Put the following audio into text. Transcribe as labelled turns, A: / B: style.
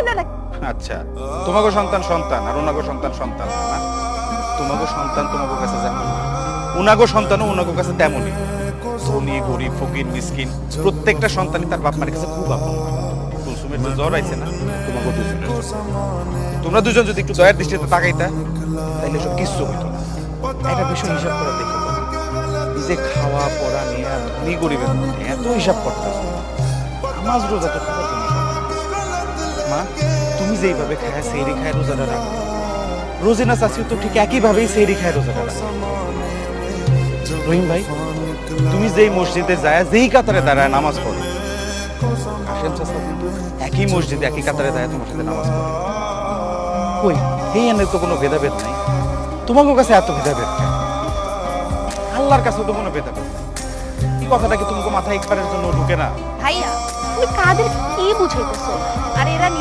A: হইলো না।
B: আচ্ছা, তোমাগো সন্তান সন্তান আর ওনাগো সন্তান সন্তান না? তোমাগো সন্তান তোমাগো কাছে যেমন, উনাগো সন্তানও উনাগো কাছে তেমনই। ধনী গরিব ফকির মিসকিন প্রত্যেকটা সন্তানই তার বাপ মায়ের কাছে খুব আপন। কুলসুমের যে জ্বর আইছে না, তোমাগো দুজনের তোমরা দুজন যদি একটু দয়ার দৃষ্টিতে তাকাইতা তাইলে সব কিচ্ছু হইতো না। একটা বিষয় হিসাব করে দেখো, এই যে খাওয়া পড়া নিয়ে ধনী গরিবের মধ্যে এত হিসাব করতেছ, নামাজ রোজা তো খাওয়ার জন্য মা, তুমি যেইভাবে খায় সেহরি খায় রোজাটা রাখো, রোজিনা চাচিও তো ঠিক একইভাবেই সেহরি খায় রোজাটা রাখো। রহিম ভাই, তুমি যেই মসজিদে যায় যেই কাতারে দাঁড়ায় নামাজ পড়ো, কাশেম চাচা কিন্তু একই মসজিদে একই কাতারে দাঁড়ায় তোমার সাথে নামাজ পড়ে। কই এই এনে তো কোনো ভেদাভেদ নাই, তোমাদের কাছে এত ভেদাভেদ কেন? আল্লাহর কাছেও তো কোনো ভেদাভেদ নাই। এই কথাটা কি তোমাকে মাথায় একবারের জন্য ঢুকে না?
A: ভাইয়া তুমি কাদের কি বুঝাইতেছো? আর এরা